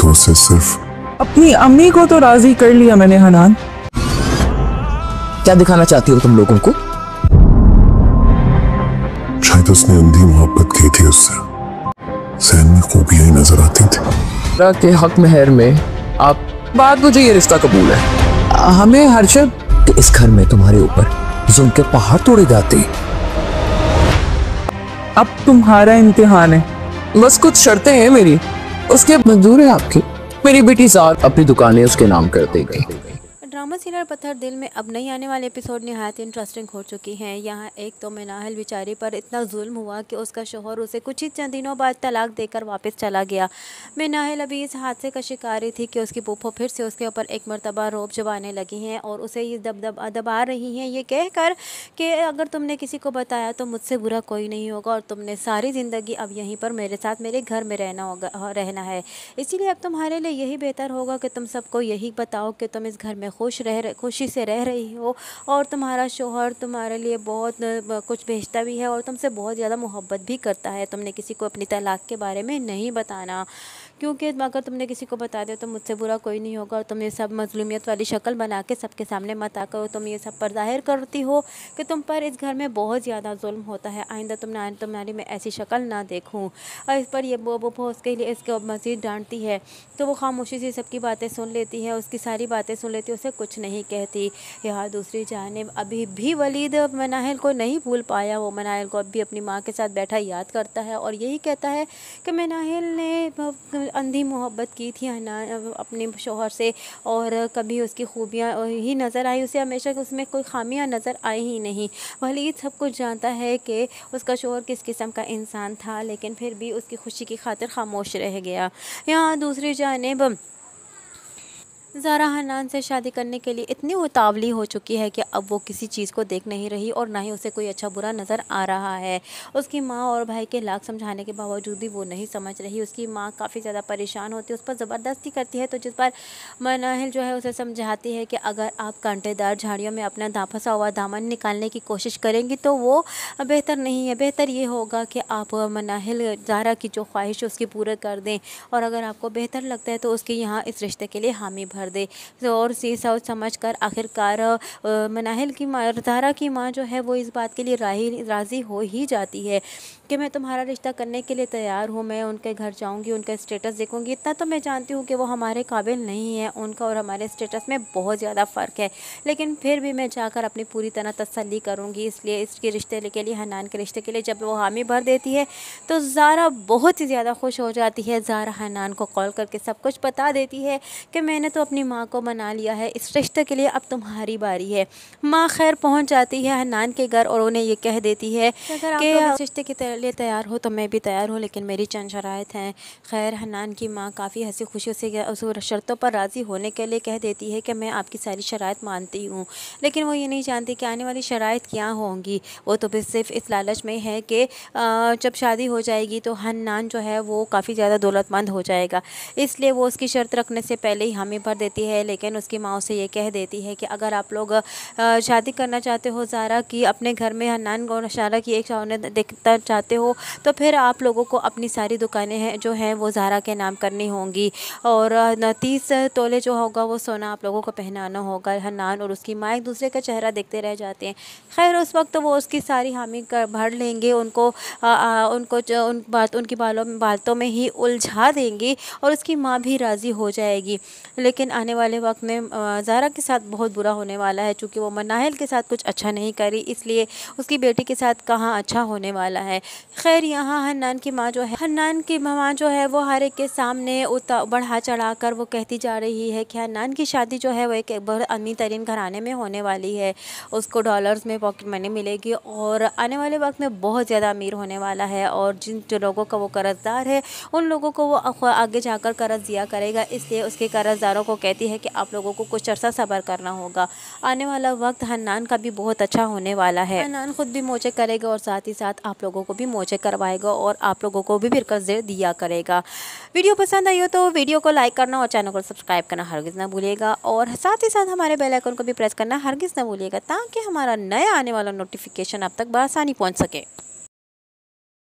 तो उसे सिर्फ अपनी अम्मी को तो राजी कर लिया मैंने हनान। क्या दिखाना चाहती हो तुम लोगों को? शायद उसने अंधी मोहब्बत की थी उससे, सहन में खूबियां ही नजर आती थी। के हक महर में आप बात, मुझे ये रिश्ता कबूल है। हमें हर्षद कि इस घर में तुम्हारे ऊपर जुल्म के पहाड़ तोड़े जाते। अब तुम्हारा इम्तिहान है। बस कुछ शर्तें हैं मेरी, उसके मंजूर है आपकी? मेरी बेटी साथ अपनी दुकानें उसके नाम कर देगी। ड्रामा सीरियल पत्थर दिल में अब नहीं आने वाले एपिसोड निहायत इंटरेस्टिंग हो चुकी हैं। यहाँ एक तो मिनाहिल बेचारी पर इतना जुल्म हुआ कि उसका शोहर उसे कुछ ही चंद दिनों बाद तलाक देकर वापस चला गया। मिनाहिल अभी इस हादसे का शिकारी थी कि उसकी फूफो फिर से उसके ऊपर एक मरतबा रौब जमाने लगी हैं और उसे ये दबा रही हैं, ये कहकर कि अगर तुमने किसी को बताया तो मुझसे बुरा कोई नहीं होगा और तुमने सारी ज़िंदगी अब यहीं पर मेरे साथ मेरे घर में रहना है। इसीलिए अब तुम्हारे लिए यही बेहतर होगा कि तुम सबको यही बताओ कि तुम इस घर में खुशी से रह रही हो और तुम्हारा शोहर तुम्हारे लिए बहुत कुछ भेजता भी है और तुमसे बहुत ज़्यादा मोहब्बत भी करता है। तुमने किसी को अपनी तलाक के बारे में नहीं बताना, क्योंकि अगर तुमने किसी को बता दिया तो मुझसे बुरा कोई नहीं होगा और तुम ये सब मजलूमियत वाली शक्ल बना के सबके सामने मत आकर तुम ये सब पर जाहिर करती हो कि तुम पर इस घर में बहुत ज़्यादा जुल्म होता है। आइंदा तुम्हारी मैं ऐसी शक्ल ना देखूँ। और इस पर ये वो उसके लिए इसको मज़ीद डांटती है तो वो खामोशी से सबकी बातें सुन लेती है, उसकी सारी बातें सुन लेती है, उसे कुछ नहीं कहती। यहाँ दूसरी जानिब अभी भी वलीद मनाहिल को नहीं भूल पाया। वो मनाहिल को अभी अपनी माँ के साथ बैठा याद करता है और यही कहता है कि मनाहिल ने अंधी मोहब्बत की थी अपने शोहर से और कभी उसकी खूबियाँ ही नज़र आई, उसे हमेशा उसमें कोई खामियां नज़र आई ही नहीं। वलीद सब कुछ जानता है कि उसका शोहर किस किस्म का इंसान था, लेकिन फिर भी उसकी खुशी की खातिर खामोश रह गया। यहाँ दूसरी जानिब ज़ारा हन्नान से शादी करने के लिए इतनी उतावली हो चुकी है कि अब वो किसी चीज़ को देख नहीं रही और ना ही उसे कोई अच्छा बुरा नज़र आ रहा है। उसकी माँ और भाई के लाख समझाने के बावजूद भी वो नहीं समझ रही। उसकी माँ काफ़ी ज़्यादा परेशान होती है, उस पर ज़बरदस्ती करती है, तो जिस पर मनाहिल जो है उसे समझाती है कि अगर आप कांटेदार झाड़ियों में अपना फंसा हुआ दामन निकालने की कोशिश करेंगी तो वो बेहतर नहीं है। बेहतर ये होगा कि आप मनाहिल ज़ारा की जो ख्वाहिश है उसकी पूरे कर दें और अगर आपको बेहतर लगता है तो उसके यहाँ इस रिश्ते के लिए हामी भर दे। और सी सोच समझ कर आखिरकार मनाहिल की माँ, ज़ारा की माँ जो है वो इस बात के लिए राज़ी हो ही जाती है कि मैं तुम्हारा रिश्ता करने के लिए तैयार हूँ। मैं उनके घर जाऊँगी, उनका स्टेटस देखूँगी। इतना तो मैं जानती हूँ कि वो हमारे काबिल नहीं है, उनका और हमारे स्टेटस में बहुत ज़्यादा फ़र्क है, लेकिन फिर भी मैं जाकर अपनी पूरी तरह तसल्ली करूँगी। इसलिए इसके रिश्ते के लिए, हन्नान के रिश्ते के लिए जब वो हामी भर देती है तो ज़ारा बहुत ही ज़्यादा खुश हो जाती है। ज़ारा हन्नान को कॉल करके सब कुछ बता देती है कि मैंने तो अपनी माँ को मना लिया है, इस रिश्ते के लिए अब तुम्हारी बारी है। माँ खैर पहुँच जाती है हन्नान के घर और उन्हें ये कह देती है कि इस रिश्ते के लिए तैयार हो तो मैं भी तैयार हूँ, लेकिन मेरी चंद शराइत हैं। खैर हन्नान की माँ काफ़ी हंसी खुशी से उस शर्तों पर राज़ी होने के लिए कह देती है कि मैं आपकी सारी शराइत मानती हूँ, लेकिन वो ये नहीं जानती कि आने वाली शराइत क्या होंगी। वो तो बस सिर्फ इस लालच में है कि जब शादी हो जाएगी तो हन्नान जो है वो काफ़ी ज़्यादा दौलतमंद हो जाएगा, इसलिए वो उसकी शर्त रखने से पहले ही हामी भर देती है। लेकिन उसकी माँ उसे ये कह देती है कि अगर आप लोग शादी करना चाहते हो ज़ारा की, अपने घर में हन्नान और ज़ारा की एक शादी देखना चाहते हो तो फिर आप लोगों को अपनी सारी दुकानें हैं जो हैं वो ज़ारा के नाम करनी होंगी और 30 तोले जो होगा वो सोना आप लोगों को पहनाना होगा। हन्नान और उसकी माँ एक दूसरे का चेहरा देखते रह जाते हैं। खैर उस वक्त तो वो उसकी सारी हामी भर लेंगे, उनको उनकी बातों में ही उलझा देंगी और उसकी माँ भी राज़ी हो जाएगी। लेकिन आने वाले वक्त में ज़ारा के साथ बहुत बुरा होने वाला है, चूँकि वो मनाहिल के साथ कुछ अच्छा नहीं करी, इसलिए उसकी बेटी के साथ कहाँ अच्छा होने वाला है। खैर यहाँ हन्नान की माँ जो है वो हर एक के सामने बढ़ा चढ़ा कर वो कहती जा रही है कि हन्नान की शादी जो है वो एक बहुत अमीर तरीन घराने में होने वाली है, उसको डॉलर्स में पॉकेट मनी मिलेगी और आने वाले वक्त में बहुत ज़्यादा अमीर होने वाला है और जिन जो लोगों का वो कर्जदार है उन लोगों को वो आगे जाकर कर्ज दिया करेगा। इसलिए उसके कर्जदारों को कहती है कि आप लोगों को कुछ अरसा सब्र करना होगा, आने वाला वक्त हन्नान का भी बहुत अच्छा होने वाला है। हन्नान खुद भी मोचे करेगा और साथ ही साथ आप लोगों को भी मोचे करवाएगा और आप लोगों को भी कर्ज दिया करेगा। वीडियो पसंद आई हो तो वीडियो को लाइक करना और चैनल को सब्सक्राइब करना हरगिज़ ना भूलिएगा और साथ ही साथ हमारे बेल आइकन को भी प्रेस करना हरगिज़ ना भूलिएगा ताकि हमारा नया आने वाला नोटिफिकेशन आप तक बआसानी पहुँच सके।